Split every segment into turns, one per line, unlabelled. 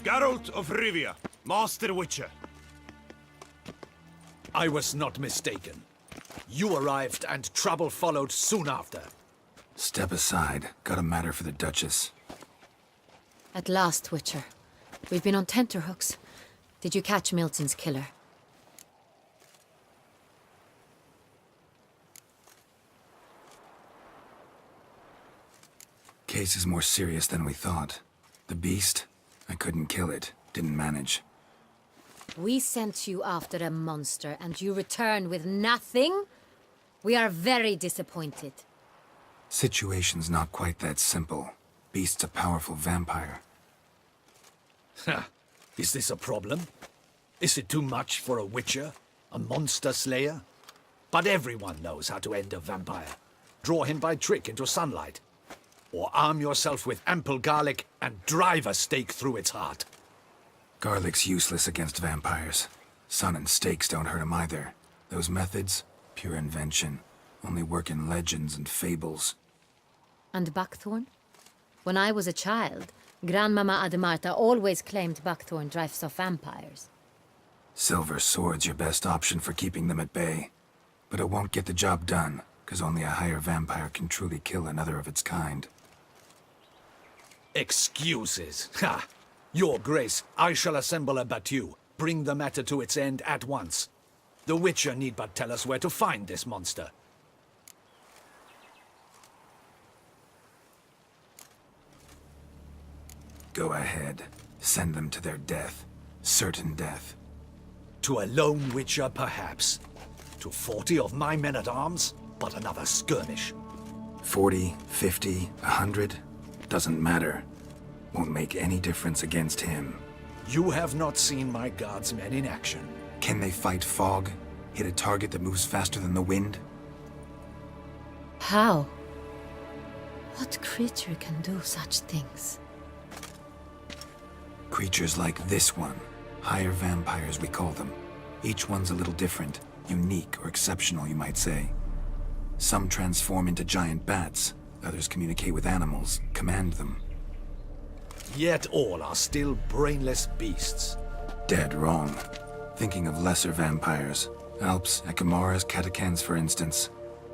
Geralt of Rivia, Master Witcher.
I was not mistaken. You arrived and trouble followed soon after.
Step aside. Got a matter for the Duchess.
At last, Witcher. We've been on tenterhooks. Did you catch Milton's killer?
Case is more serious than we thought. The beast? I couldn't kill it. Didn't manage.
We sent you after a monster, and you return with nothing? We are very disappointed.
Situation's not quite that simple. Beast's a powerful vampire.
Ha! Is this a problem? Is it too much for a Witcher? A monster slayer? But everyone knows how to end a vampire. Draw him by trick into sunlight. Or arm yourself with ample garlic and drive a stake through its heart.
Garlic's useless against vampires. Sun and stakes don't hurt him either. Those methods, pure invention. Only work in legends and fables.
And buckthorn? When I was a child, Grandmama Ademarta always claimed buckthorn drives off vampires.
Silver sword's your best option for keeping them at bay. But it won't get the job done, because only a higher vampire can truly kill another of its kind.
Excuses. Ha! Your Grace, I shall assemble a battue. Bring the matter to its end at once. The Witcher need but tell us where to find this monster.
Go ahead. Send them to their death. Certain death.
To a lone Witcher, perhaps. To 40 of my men-at-arms, but another skirmish.
40, 50, 100? Doesn't matter. Won't make any difference against him.
You have not seen my guardsmen in action.
Can they fight fog? Hit a target that moves faster than the wind?
How? What creature can do such things?
Creatures like this one. Higher vampires, we call them. Each one's a little different. Unique or exceptional, you might say. Some transform into giant bats. Others communicate with animals, command them.
Yet all are still brainless beasts.
Dead wrong. Thinking of lesser vampires. Alps, Ekamaras, Catacans, for instance.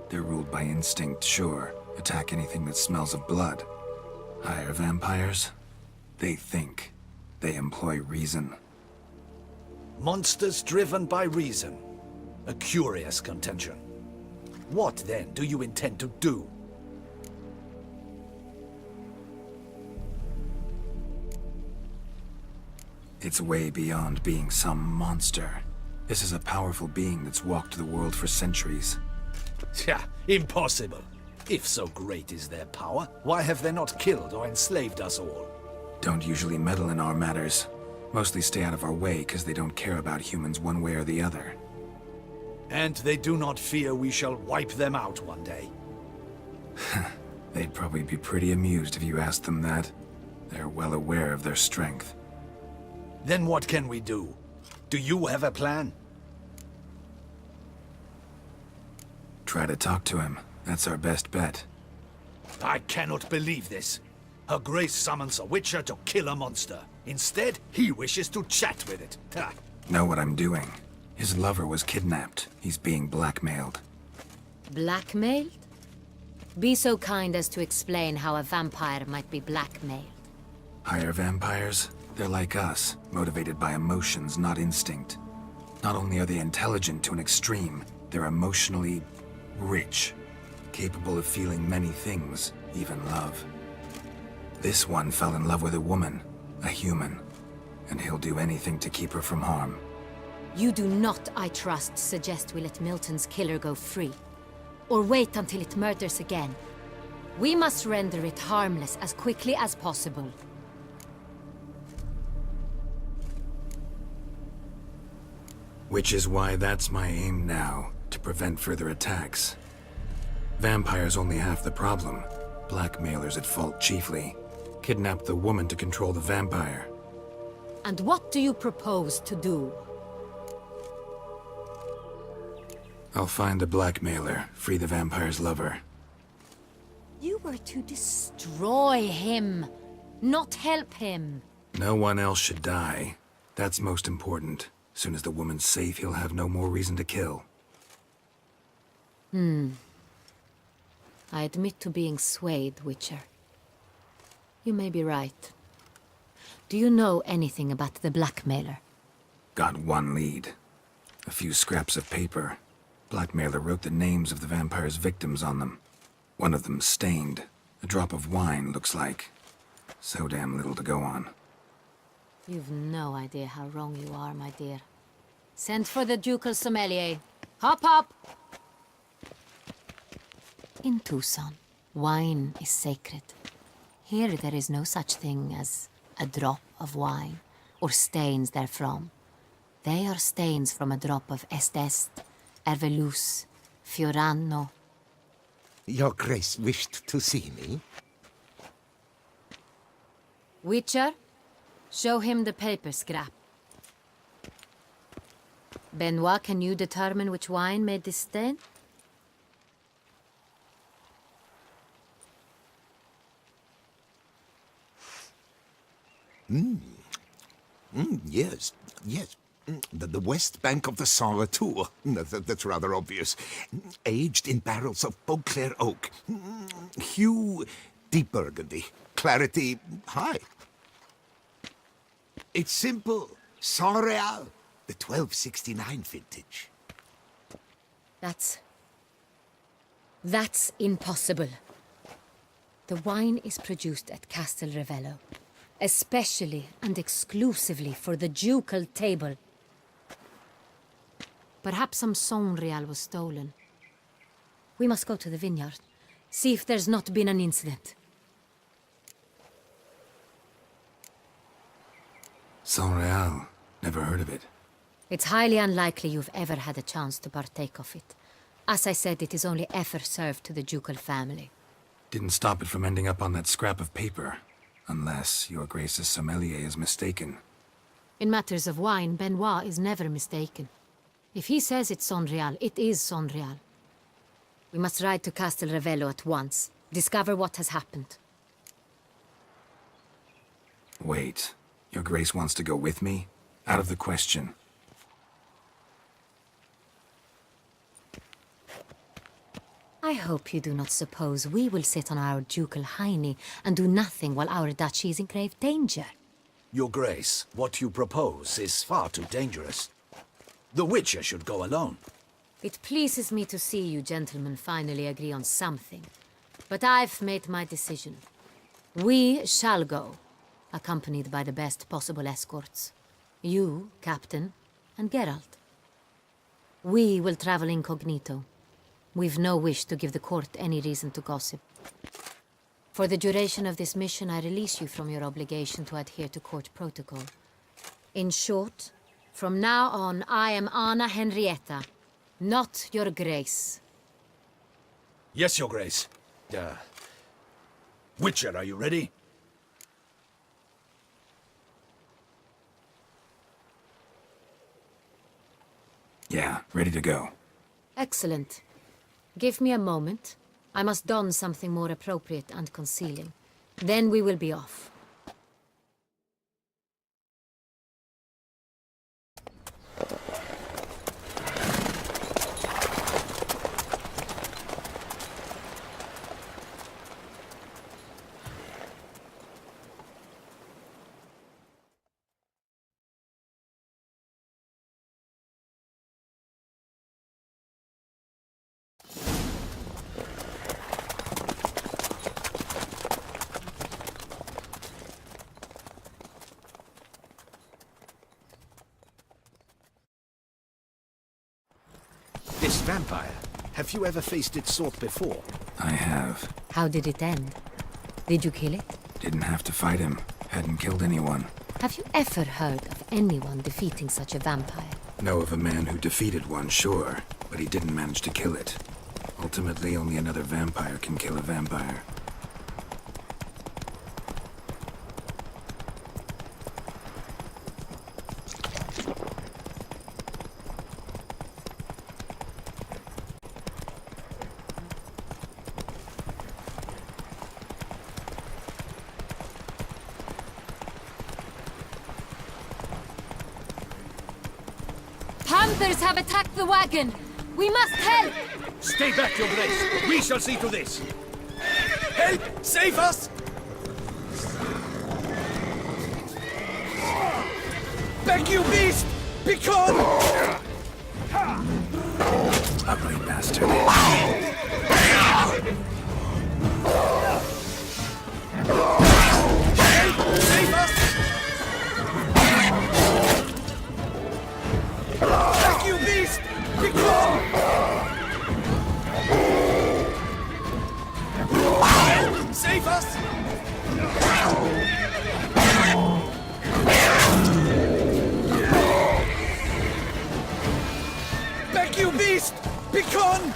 They're ruled by instinct, sure. Attack anything that smells of blood. Higher vampires? They think. They employ reason.
Monsters driven by reason. A curious contention. What, then, do you intend to do?
It's way beyond being some monster. This is a powerful being that's walked the world for centuries.
Yeah, impossible. If so great is their power, why have they not killed or enslaved us all?
Don't usually meddle in our matters. Mostly stay out of our way because they don't care about humans one way or the other.
And they do not fear we shall wipe them out one day.
They'd probably be pretty amused if you asked them that. They're well aware of their strength.
Then what can we do? Do you have a plan?
Try to talk to him. That's our best bet.
I cannot believe this. Her Grace summons a Witcher to kill a monster. Instead, he wishes to chat with it. Ha.
Know what I'm doing. His lover was kidnapped. He's being blackmailed.
Blackmailed? Be so kind as to explain how a vampire might be blackmailed.
Higher vampires? They're like us, motivated by emotions, not instinct. Not only are they intelligent to an extreme, they're emotionally rich. Capable of feeling many things, even love. This one fell in love with a woman, a human, and he'll do anything to keep her from harm.
You do not, I trust, suggest we let Milton's killer go free. Or wait until it murders again. We must render it harmless as quickly as possible.
Which is why that's my aim now, to prevent further attacks. Vampires only half the problem. Blackmailers at fault chiefly. Kidnapped the woman to control the vampire.
And what do you propose to do?
I'll find the blackmailer, free the vampire's lover.
You were to destroy him, not help him.
No one else should die. That's most important. Soon as the woman's safe, he'll have no more reason to kill.
I admit to being swayed, Witcher. You may be right. Do you know anything about the blackmailer?
Got one lead. A few scraps of paper. Blackmailer wrote the names of the vampire's victims on them. One of them stained. A drop of wine, looks like. So damn little to go on.
You've no idea how wrong you are, my dear. Send for the ducal sommelier. Hop, hop! In Tucson, wine is sacred. Here there is no such thing as a drop of wine, or stains therefrom. They are stains from a drop of Est, Ervelus, Fiorano.
Your Grace wished to see me?
Witcher, show him the paper scrap. Benoit, can you determine which wine made this stain?
Yes, yes. The west bank of the Sarre Tour. That's rather obvious. Aged in barrels of Beauclair oak. Hue, deep burgundy. Clarity, high. It's simple. Saint-Réal, the 1269 vintage.
That's impossible. The wine is produced at Castel Ravello, especially and exclusively for the ducal table. Perhaps some Saint-Réal was stolen. We must go to the vineyard, see if there's not been an incident.
Saint-Réal. Never heard of it.
It's highly unlikely you've ever had a chance to partake of it. As I said, it is only ever served to the ducal family.
Didn't stop it from ending up on that scrap of paper. Unless your Grace's sommelier is mistaken.
In matters of wine, Benoit is never mistaken. If he says it's Saint-Réal, it is Saint-Réal. We must ride to Castel Ravello at once. Discover what has happened.
Wait. Your Grace wants to go with me? Out of the question.
I hope you do not suppose we will sit on our ducal hiney and do nothing while our duchy is in grave danger.
Your Grace, what you propose is far too dangerous. The Witcher should go alone.
It pleases me to see you gentlemen finally agree on something. But I've made my decision. We shall go, accompanied by the best possible escorts. You, Captain, and Geralt. We will travel incognito. We've no wish to give the court any reason to gossip. For the duration of this mission, I release you from your obligation to adhere to court protocol. In short, from now on, I am Anna Henrietta, not your Grace.
Yes, Your Grace. Witcher, are you ready?
Yeah, ready to go.
Excellent. Give me a moment. I must don something more appropriate and concealing. Then we will be off.
This vampire, have you ever faced its sort before?
I have.
How did it end? Did you kill it?
Didn't have to fight him. Hadn't killed anyone.
Have you ever heard of anyone defeating such a vampire?
Know of a man who defeated one, sure, but he didn't manage to kill it. Ultimately, only another vampire can kill a vampire.
Others have attacked the wagon! We must help!
Stay back, your grace. We shall see to this. Help! Save us! Back, you beast! Begone!
Ugly bastard.
Save us! Back, you beast! Begone! Save us! Back, you beast! Begone!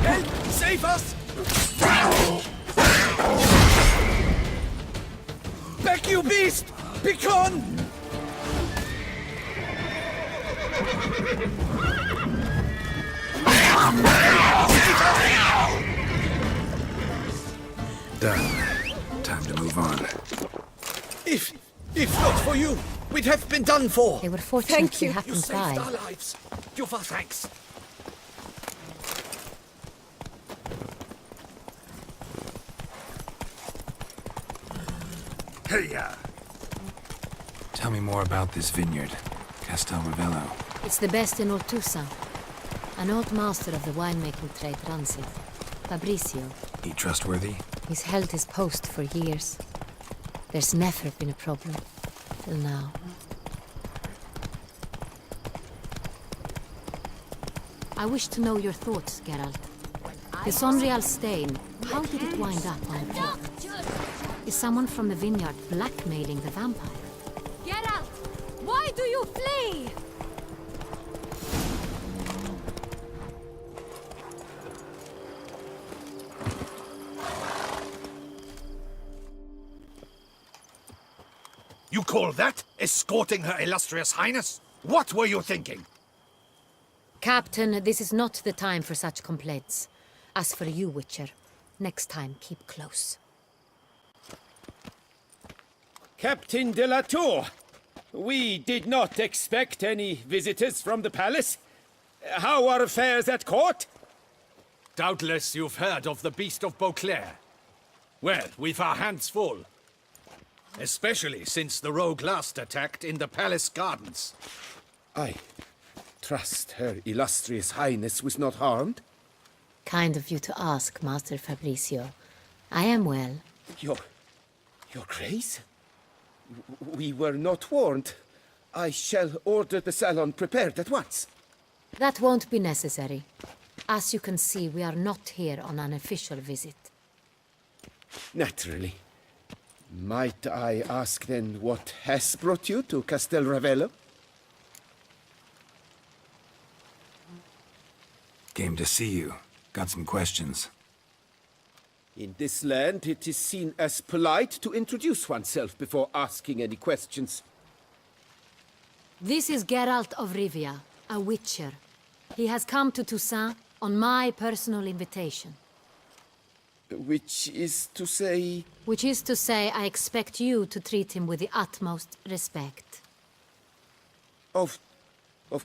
Help! Save us! Back, you beast! Begone!
Done. Time to move on.
If not for you, we'd have been done for.
They were fortunate
Thank
to
you.
have
You
them
saved
die.
our lives. Give our thanks.
Hey-ya! Tell me more about this vineyard, Castel Ravello.
It's the best in Ortusa. An old master of the winemaking trade runs it. Fabricio.
He trustworthy?
He's held his post for years. There's never been a problem. Till now. I wish to know your thoughts, Geralt. The Sonreal stain, how did it wind up on the plot? Is someone from the vineyard blackmailing the vampire? Geralt! Why do you flee?
You call that escorting her illustrious highness? What were you thinking?
Captain, this is not the time for such complaints. As for you, Witcher, next time keep close.
Captain de la Tour, we did not expect any visitors from the palace. How are affairs at court?
Doubtless you've heard of the Beast of Beauclair. Well, we've our hands full. Especially since the rogue last attacked in the palace gardens.
I trust Her Illustrious Highness was not harmed.
Kind of you to ask, Master Fabricio. I am well.
Your Grace? We were not warned. I shall order the salon prepared at once.
That won't be necessary. As you can see, we are not here on an official visit.
Naturally. Might I ask then what has brought you to Castel Ravello?
Game to see you. Got some questions.
In this land, it is seen as polite to introduce oneself before asking any questions.
This is Geralt of Rivia, a witcher. He has come to Toussaint on my personal invitation.
Which is to say...
Which is to say, I expect you to treat him with the utmost respect.
Of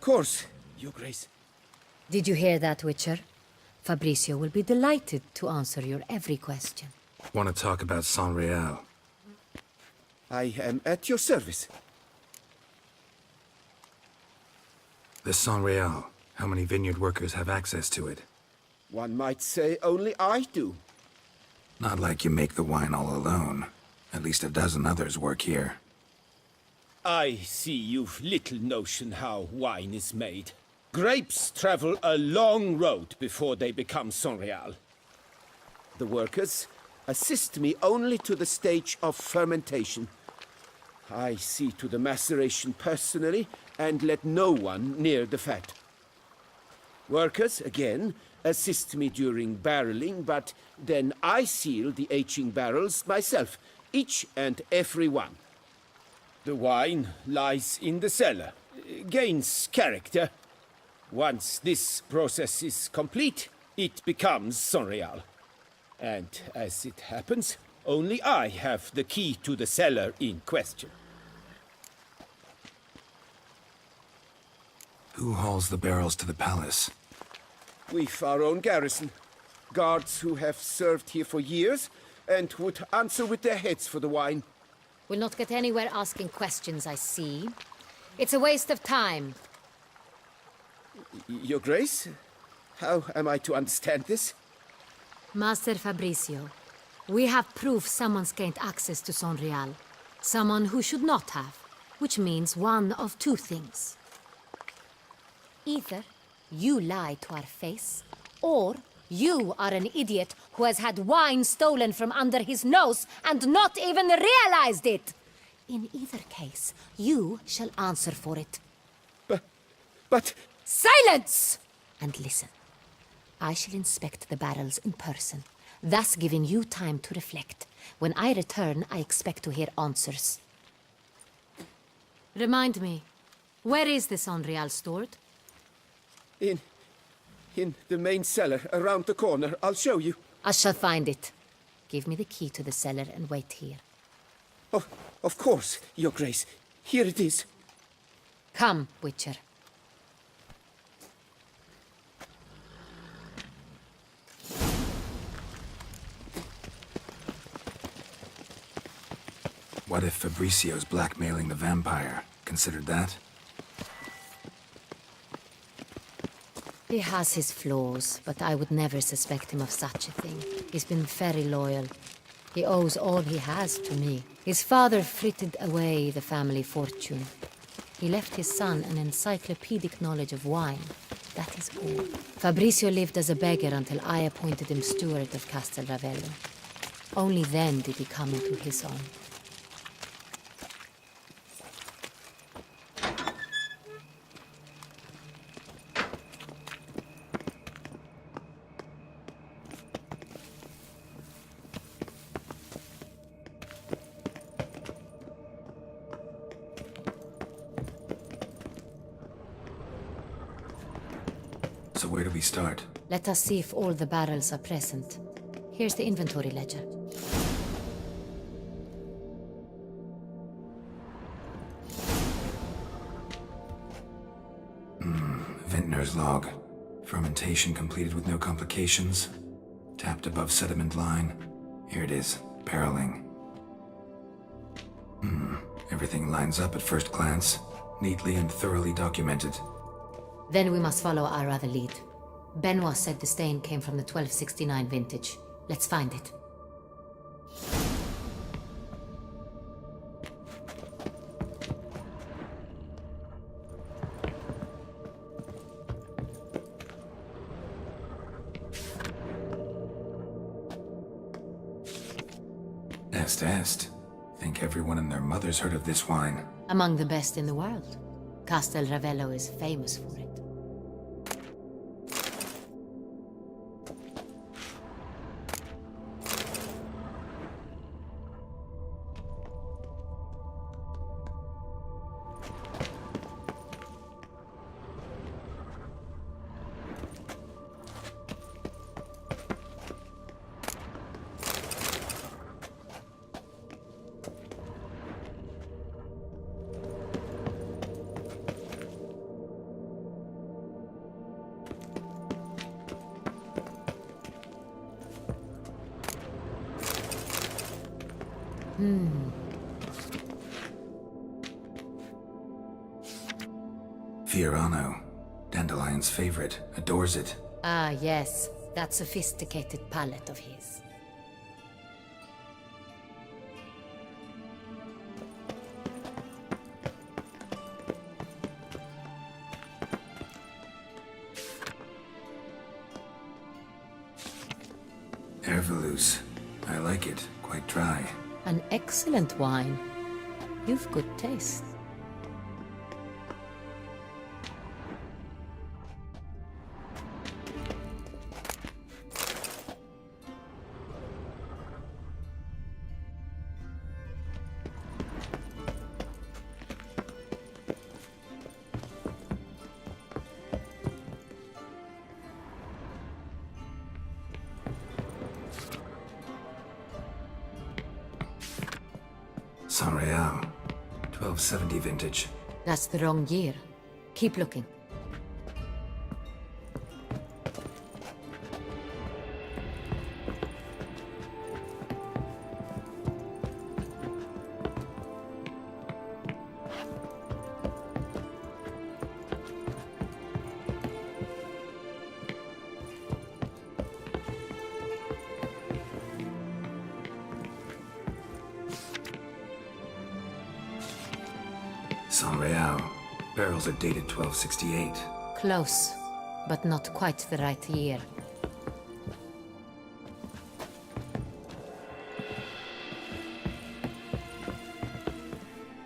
course, Your Grace.
Did you hear that, Witcher? Fabricio will be delighted to answer your every question.
Want to talk about San Real?
I am at your service.
The San Real. How many vineyard workers have access to it?
One might say only I do.
Not like you make the wine all alone. At least a dozen others work here.
I see you've little notion how wine is made. Grapes travel a long road before they become Sonreal. The workers assist me only to the stage of fermentation. I see to the maceration personally and let no one near the fat. Workers, again, assist me during barreling, but then I seal the aging barrels myself, each and every one. The wine lies in the cellar, gains character. Once this process is complete, it becomes Sonreal. And as it happens, only I have the key to the cellar in question.
Who hauls the barrels to the palace?
We've our own garrison. Guards who have served here for years and would answer with their heads for the wine.
We'll not get anywhere asking questions, I see. It's a waste of time.
Your Grace? How am I to understand this?
Master Fabricio, we have proof someone's gained access to Sonreal. Someone who should not have, which means one of two things. Either you lie to our face, or you are an idiot who has had wine stolen from under his nose and not even realized it. In either case, you shall answer for it.
But...
Silence! And listen. I shall inspect the barrels in person, thus giving you time to reflect. When I return, I expect to hear answers. Remind me, where is the Sonreal stored?
In the main cellar, around the corner. I'll show you.
I shall find it. Give me the key to the cellar and wait here.
Oh, of course, Your Grace. Here it is.
Come, Witcher.
What if Fabricio's blackmailing the vampire? Considered that?
He has his flaws, but I would never suspect him of such a thing. He's been very loyal. He owes all he has to me. His father frittered away the family fortune. He left his son an encyclopedic knowledge of wine. That is all. Fabricio lived as a beggar until I appointed him steward of Castel Ravello. Only then did he come into his own.
So where do we start?
Let us see if all the barrels are present. Here's the inventory ledger.
Vintner's log. Fermentation completed with no complications. Tapped above sediment line. Here it is. Barreling. Everything lines up at first glance. Neatly and thoroughly documented.
Then we must follow our other lead. Benoit said the stain came from the 1269 vintage. Let's find it.
Est. Think everyone and their mother's heard of this wine.
Among the best in the world. Castel Ravello is famous for it.
Fiorano. Dandelion's favorite. Adores it.
Ah, yes. That sophisticated palate of his.
Herveloos. I like it. Quite dry.
An excellent wine. You've good taste.
Sonreal. 1270 vintage.
That's the wrong year. Keep looking.
Saint-Réal. Barrels are dated 1268.
Close, but not quite the right year.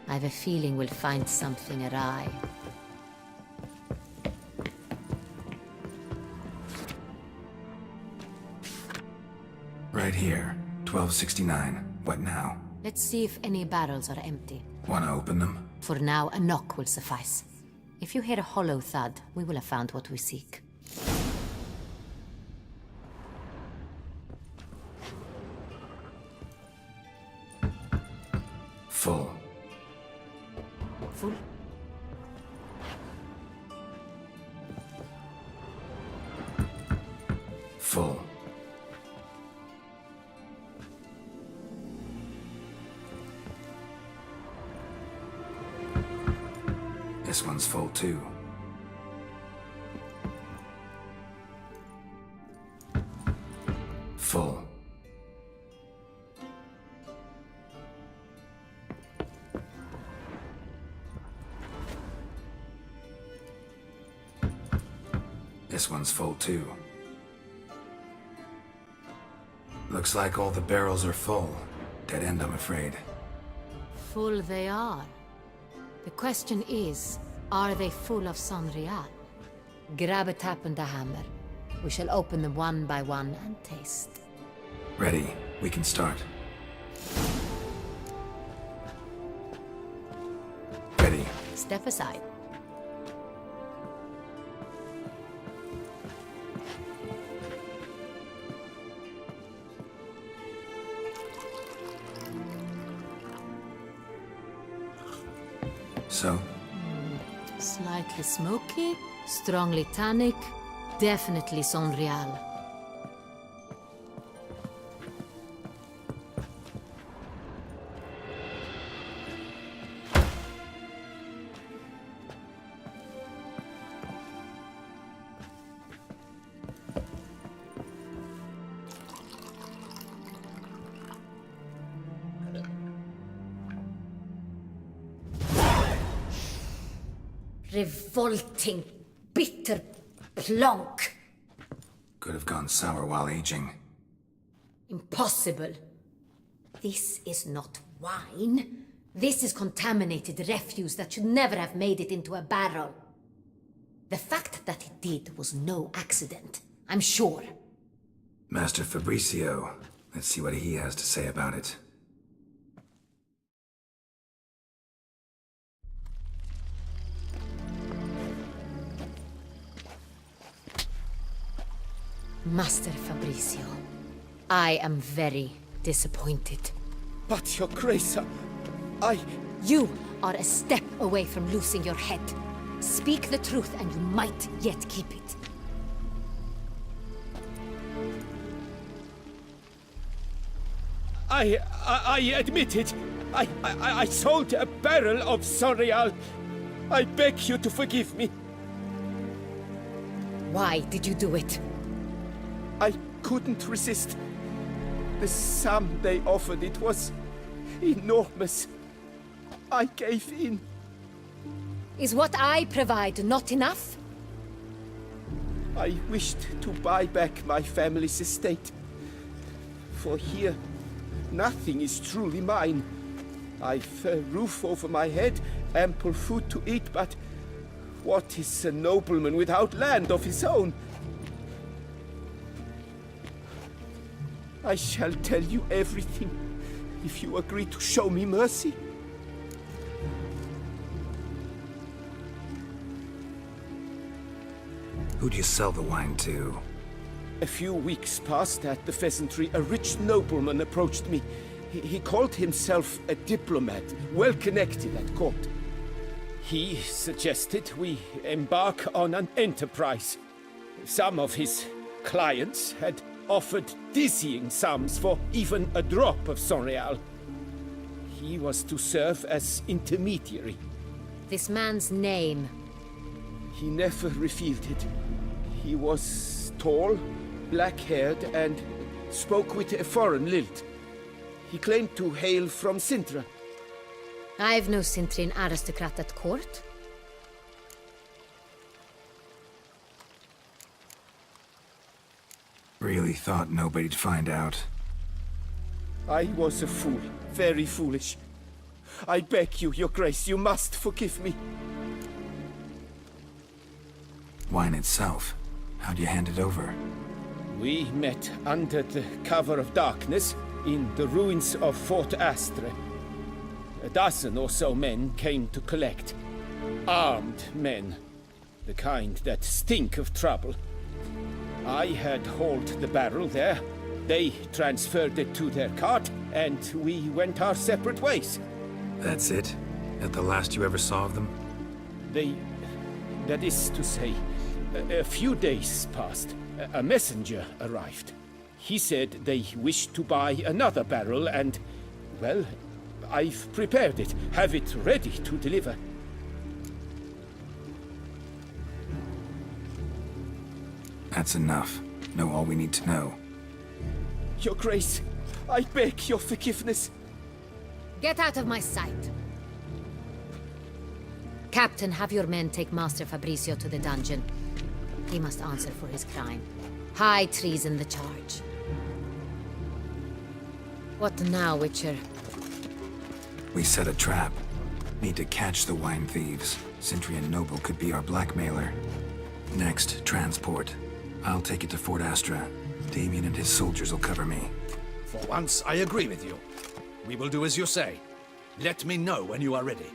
I have a feeling we'll find something awry.
Right here. 1269. What now?
Let's see if any barrels are empty.
Wanna open them?
For now, a knock will suffice. If you hear a hollow thud, we will have found what we seek.
Full.
Full?
Full. This one's full too. Full. This one's full too. Looks like all the barrels are full. Dead end, I'm afraid.
Full they are. The question is, are they full of Saint-Réal? Grab a tap and a hammer. We shall open them one by one and taste.
Ready. We can start. Ready.
Step aside.
So,
Slightly smoky, strongly tannic, definitely Saint-Réal. Revolting, bitter plonk.
could have gone sour while aging.
Impossible. This is not wine. This is contaminated refuse that should never have made it into a barrel. The fact that it did was no accident, I'm sure.
Master Fabricio. Let's see what he has to say about it.
Master Fabricio, I am very disappointed.
But, Your Grace, I...
You are a step away from losing your head. Speak the truth and you might yet keep it.
I admit it. I sold a barrel of Saint-Réal. I beg you to forgive me.
Why did you do it?
I couldn't resist. The sum they offered, it was enormous. I gave in.
Is what I provide not enough?
I wished to buy back my family's estate. For here, nothing is truly mine. I've a roof over my head, ample food to eat, but what is a nobleman without land of his own? I shall tell you everything, if you agree to show me mercy.
Who'd you sell the wine to?
A few weeks past at the Pheasantry, a rich nobleman approached me. He called himself a diplomat, well connected at court. He suggested we embark on an enterprise. Some of his clients had offered dizzying sums for even a drop of Saint-Réal. He was to serve as intermediary.
This man's name.
He never revealed it. He was tall, black-haired, and spoke with a foreign lilt. He claimed to hail from Sintra.
I've no Cintrin aristocrat at court.
Really thought nobody'd find out.
I was a fool, very foolish. I beg you, Your Grace, you must forgive me.
Wine itself. How'd you hand it over?
We met under the cover of darkness in the ruins of Fort Astre. A dozen or so men came to collect. Armed men. The kind that stink of trouble. I had hauled the barrel there. They transferred it to their cart, and we went our separate ways.
That's it? That the last you ever saw of them?
That is to say, a few days passed. A messenger arrived. He said they wished to buy another barrel and, well, I've prepared it, have it ready to deliver.
That's enough. Know all we need to know.
Your Grace, I beg your forgiveness.
Get out of my sight. Captain, have your men take Master Fabricio to the dungeon. He must answer for his crime. High treason the charge. What now, Witcher?
We set a trap. Need to catch the wine thieves. Sintry and Noble could be our blackmailer. Next, transport. I'll take it to Fort Astra. Damien and his soldiers will cover me.
For once, I agree with you. We will do as you say. Let me know when you are ready.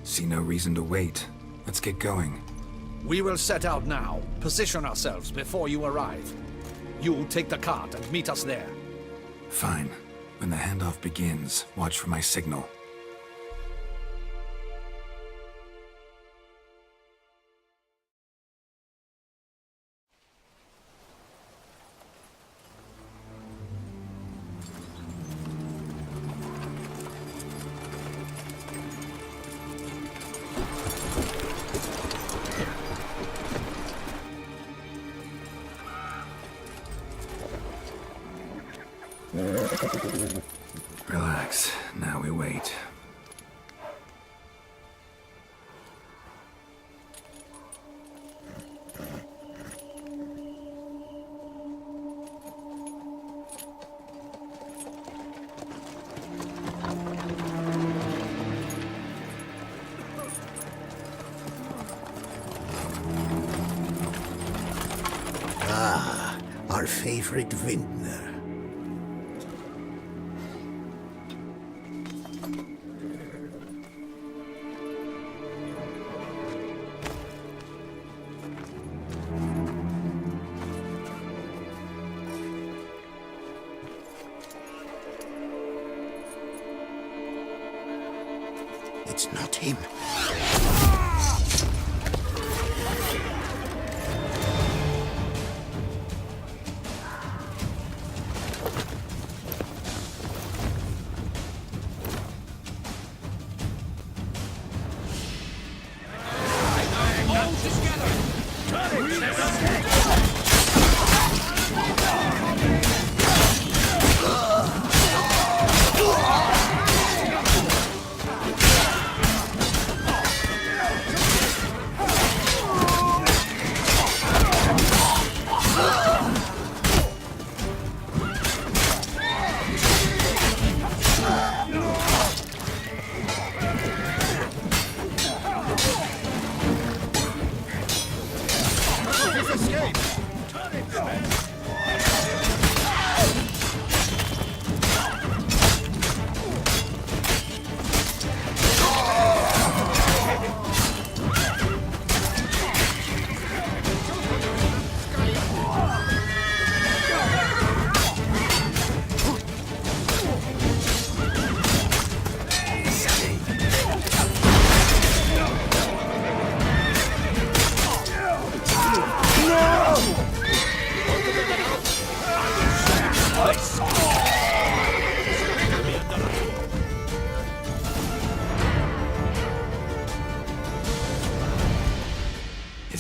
See no reason to wait. Let's get going.
We will set out now. Position ourselves before you arrive. You take the cart and meet us there.
Fine. When the handoff begins, watch for my signal. Relax. Now we wait.
Our favorite vintner. It's not him.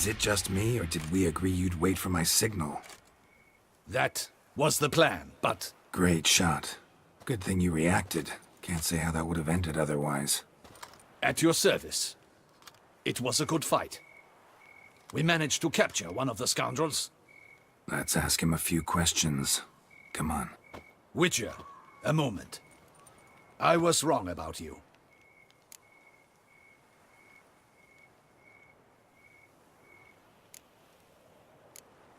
Is it just me, or did we agree you'd wait for my signal?
That was the plan, but
Great shot. Good thing you reacted. Can't say how that would have ended otherwise.
at your service. It was a good fight. We managed to capture one of the scoundrels.
Let's ask him a few questions. Come on.
Witcher, a moment. I was wrong about you.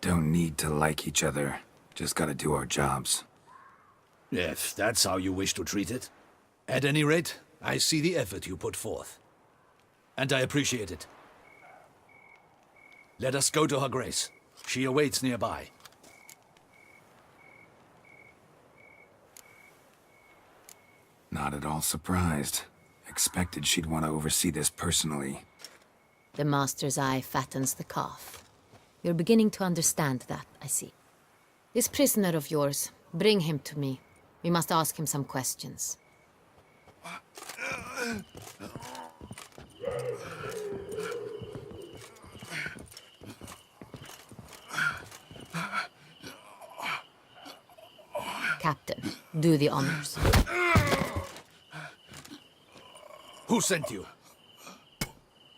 Don't need to like each other. Just gotta do our jobs.
If that's how you wish to treat it. At any rate, I see the effort you put forth. And I appreciate it. Let us go to her grace. She awaits nearby.
Not at all surprised. Expected she'd want to oversee this personally.
The master's eye fattens the calf. You're beginning to understand that, I see. This prisoner of yours, bring him to me. We must ask him some questions. Captain, do the honors.
Who sent you?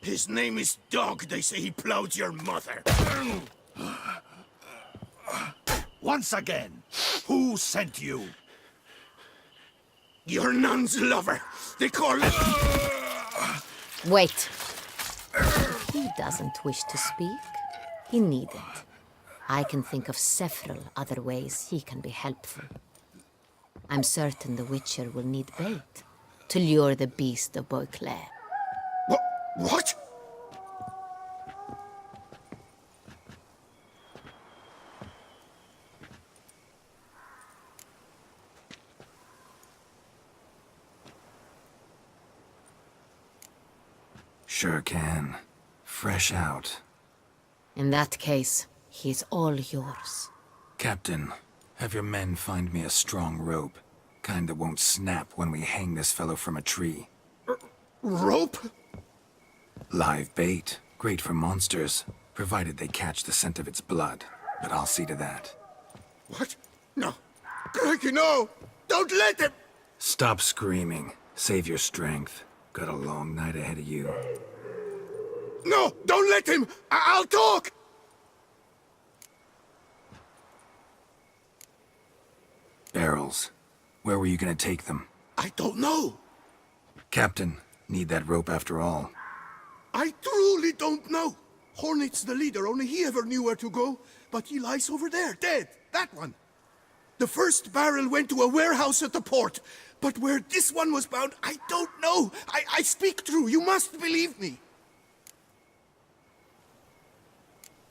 His name is Dog. They say he plowed your mother.
Once again, who sent you?
Your nun's lover. They call it...
Wait. If he doesn't wish to speak, he needn't. I can think of several other ways he can be helpful. I'm certain the Witcher will need bait to lure the beast of Beauclair.
What?
Sure can. Fresh out.
In that case, he's all yours.
Captain, have your men find me a strong rope. Kind that won't snap when we hang this fellow from a tree.
Rope?
Live bait. Great for monsters, provided they catch the scent of its blood. But I'll see to that.
What? No. Crikey, no! Don't let him!
Stop screaming. Save your strength. Got a long night ahead of you.
No! Don't let him! I'll talk!
Barrels. Where were you gonna take them?
I don't know.
Captain, need that rope after all.
I truly don't know. Hornet's the leader, only he ever knew where to go. But he lies over there, dead. That one. The first barrel went to a warehouse at the port. But where this one was bound, I don't know. I speak true. You must believe me.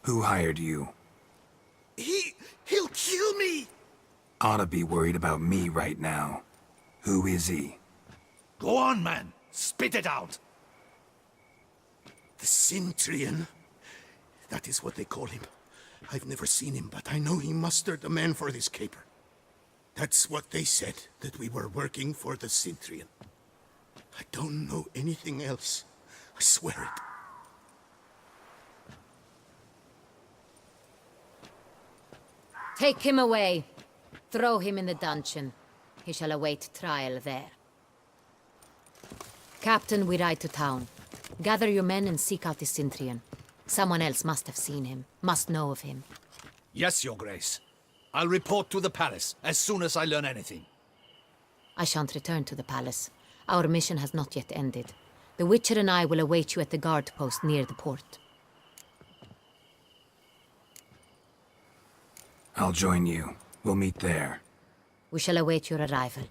Who hired you?
He'll kill me.
Oughta be worried about me right now. Who is he?
Go on, man. Spit it out.
The Cintrian. That is what they call him. I've never seen him, but I know he mustered the men for this caper. That's what they said, that we were working for the Cintrian. I don't know anything else. I swear it.
Take him away. Throw him in the dungeon. He shall await trial there. Captain, we ride to town. Gather your men and seek out the Cintrian. Someone else must have seen him, must know of him.
Yes, Your Grace. I'll report to the palace as soon as I learn anything.
I shan't return to the palace. Our mission has not yet ended. The Witcher and I will await you at the guard post near the port.
I'll join you. We'll meet there.
We shall await your arrival.